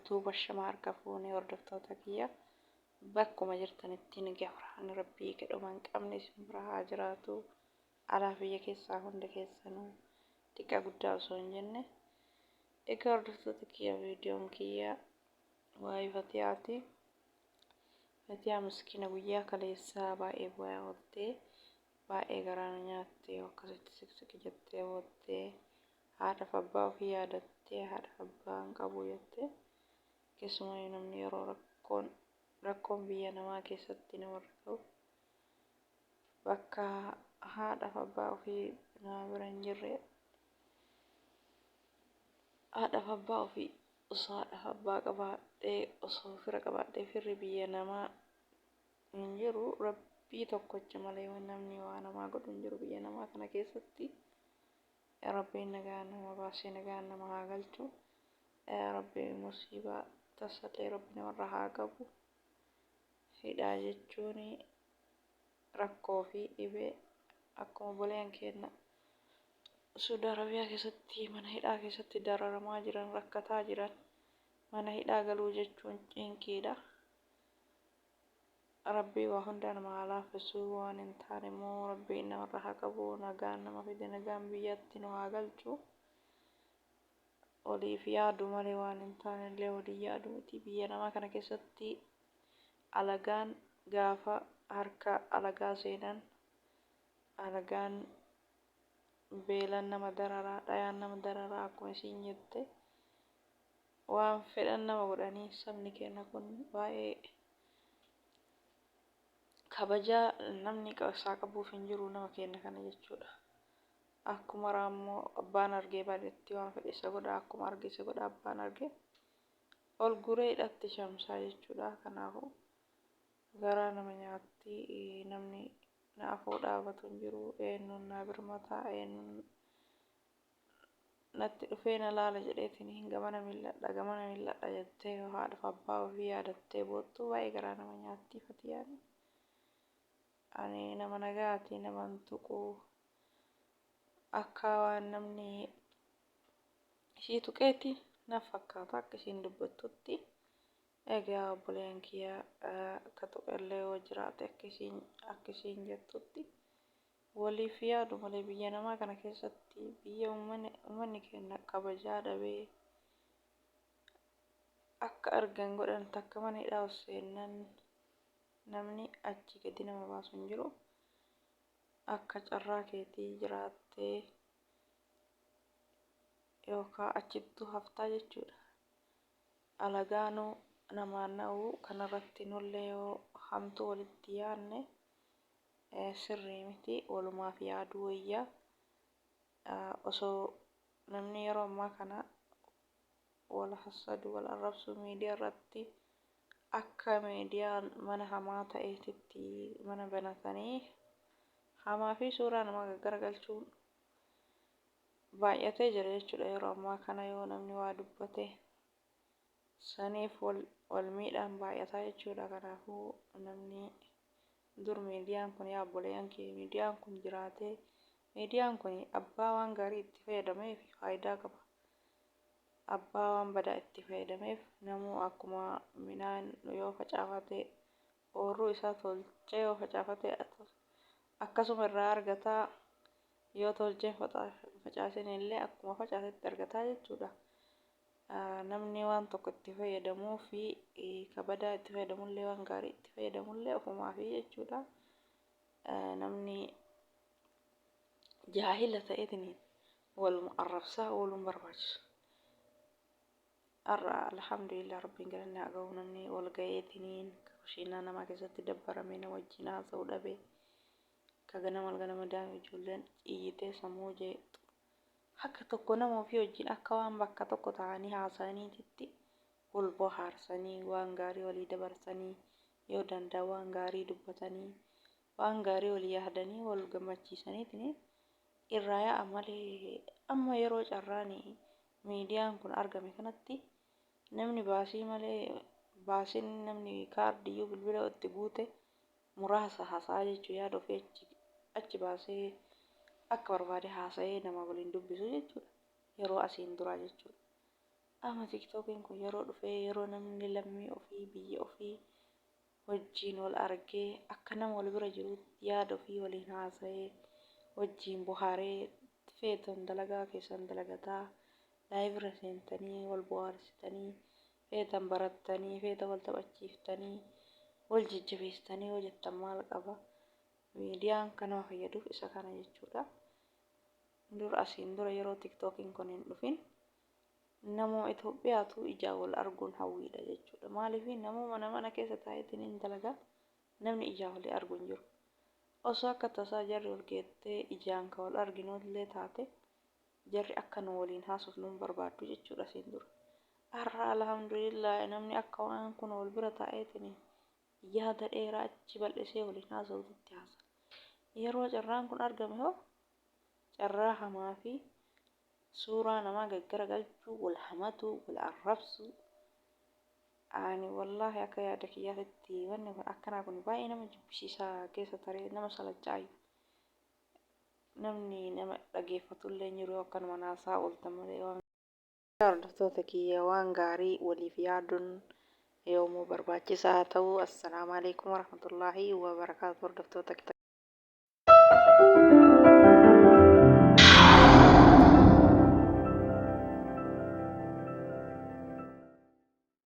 jirtu bashama harka fuunee hordoftoota kiyya bakkuma jirtanitti nagayaan rabbii kedhuma hin qabne isin bira haa jiraatu. Alaa biyya keessaa hunda keessanuu xiqqaa guddaa osoo hin jenne. Egaa hordoftoota kiyya viidiyoon kiyya waa'ee Fatihaati. Fatihaa miskiina guyyaa kaleessaa baay'ee bu'aa oolte baay'ee garaan nyaattee akkasitti siqsiqi jettee booddee haadha fi abbaa ofii yaadattee haadha fi abbaa hin qabu jettee keessumaa namni yeroo rakkoon biyya namaa keessatti namarra ga'u bakka haadha fi abbaa ofii nama bira hin jirre haadha fi abbaa ofii osoo haadha fi abbaa qabaadhee osoo fira qabaadhee firri biyya namaa hin jiru rabbii tokkocha malee namni waa namaa godhu hin jiru biyya namaa kana keessatti. Rabbiin nagaan nama baasee nagaan nama haa galchu. Rabbiin musiibaa tasallee rabbi namarraa haa qabu. Hidhaa jechuun rakkoo fi dhibee akkuma obboleen keenya Saudi Arabiyaa keessatti mana hidhaa keessatti dararamaa jiran rakkataa jiran mana hidhaa galuu jechuun cinqiidha. Rabbii waa hunda nama haa laaffisu waan hin taane immoo rabbiin namarraa haa qabu nagaan nama fide nagaan biyyatti nu haa galchu. Oliif yaadu malee waan hin taane illee olii yaadu miti biyya namaa kana keessatti alagaan gaafa harka alagaa seenan alagaan beelan nama dararaa dhayaan nama dararaa akkuma isiin jette waan fedhan nama godhanii sabni keenya kun baay'ee kabajaa namni isaa qabuuf hin jiru nama keenya kana jechuudha. Akkuma raammoo abbaan argee bareetti waan fedhe isa godha akkuma arge isa godha abbaan arge ol guree hidhatti shamsaa jechuudha. Kanaafuu garaa nama nyaatti namni naafuu dhaabatu hin jiru eenyuun naa birmataa eenyuun natti dhufee na laala jedheetiin gamana milladha jettee haadha fi abbaa ofii yaadattee boottu baay'ee garaa nama nyaatti Fatihaan. Ani nama nagaati nama hin tuqu akka waan namni ishii tuqeeti naaf fakkaata akka isiin dubbattutti. Egaa obboleen kiyya akka tuqallee yoo jiraate akka isiin jettutti waliif yaadu malee biyya namaa kana keessatti biyya uummanni keenya kabajaa dhabee akka argan godhan takka mana hidhaa seenan namni achi gadi nama baasu hin jiru. Akka carraa keetii jiraattee yookaan achittuu haftaa jechuudha. Alagaanuu namaan na'uu kanarratti nullee yoo hamtuu walitti yaadne sirrii miti walumaaf yaaduu wayyaa. Osoo namni yeroo ammaa kana wal hassadu wal arrabsu miidiyaa irratti akka miidiyaan mana hamaa ta'eetitti mana banatanii hamaa fi suuraa nama garagalchuun baay'atee jira jechuudha. Yeroo ammaa kana yoo namni waa dubbate saniif wal miidhaan baay'ataa jechuudha. Kanaafuu namni dur miidiyaan kun yaa obboleen kee miidiyaan kun jiraatee miidiyaan kun abbaa waan gaarii itti fayyadameef faayidaa qaba. Abbaa waan badaa itti fayyadameef namuu akkuma midhaan yoo facaafate oorruu isaa tolchee yoo facaafate akkasuma irraa argataa yoo tolchee facaasan illee akkuma facaasetti argataa jechuudha. Namni waan tokko itti fayyadamuu fi kabadaa itti fayyadamullee waan gaarii itti fayyadamullee ofumaa fi jechuudha. Namni jaahila ta'eetiin waluma arrabsaa ooluun barbaachisu. Alhamdulillah rabbiin galanni haa ga'u namni wal ga'eetiin kushiinaa namaa keessatti dabbaramee nama wajjin haasa'uu dhabee ganama daa'ima ijoolleen iyyitee sammuu jeetu akka tokko nama ofii wajjin akka waan bakka tokko ta'anii haasa'aniititti wal bohaarsanii waan gaarii walii dabarsanii yoo danda'a waan gaarii dubbatanii waan gaarii walii yaadanii wal gammachiisaniitiin irraa yaa'a malee amma yeroo carraan miidiyaan kun argame kanatti namni baasii malee baasiin namni kaardiyyuu bilbila itti guute muraasa haasaa jechuudha. Yaada ofii achi baasee akka barbaade haasa'ee nama waliin dubbisu jechuudha. Yeroo asiin duraa jechuudha. Ama TikTokiin kun yeroo dhufee yeroo namni lammii ofii biyya ofii wajjin wal argee akka nama wal bira jirutti yaada ofii waliin haasa'ee wajjin bohaaree feetan dalagaa keessan dalagataa laayivira seentanii wal bohaarsitanii feetan barattanii feeta wal taphachiiftanii wal jajjabeessitanii hojjettan maal qaba. Miidiyaan kan nama fayyaduuf isa kana jechuudha. Asiin dura yeroo TikTokiin kun hin dhufin nama Itoophiyaatu ijaan wal arguun hawwiidha jechuudha. Maaliif namuma mana keessa taa'eetiin hin dalagaa namni ijaan wal argu hin jiru. Osoo akka tasaa jarri wal geettee ijaan kan wal arginullee taate jarri akka nu waliin haasofnu nun barbaaddu jechuudha asiin dura. Har'a alhamdulillah namni akka waan kun wal bira taa'eetiin yaada dheeraa achi bal'isee waliin haasa'utti haasa. Yeroo carraan kun argame hoo carraa hamaa fi suuraa namaa gaggaragalchuu wal hamatu wal arrabsu ani wallahi akka yaada kiyyaatti wanni kun akkanaa kun baay'ee nama jibbisiisaa keessa taree nama salachaayu namni nama dhageeffatullee hin jiru akkanuma naasaa ooltan malee waan hordoftoota kiyya waan gaarii waliif yaaduun yoomuu barbaachisaa ta'uu. Assalaamu alaikum warahmatullaahi wabarakaatu hordoftoota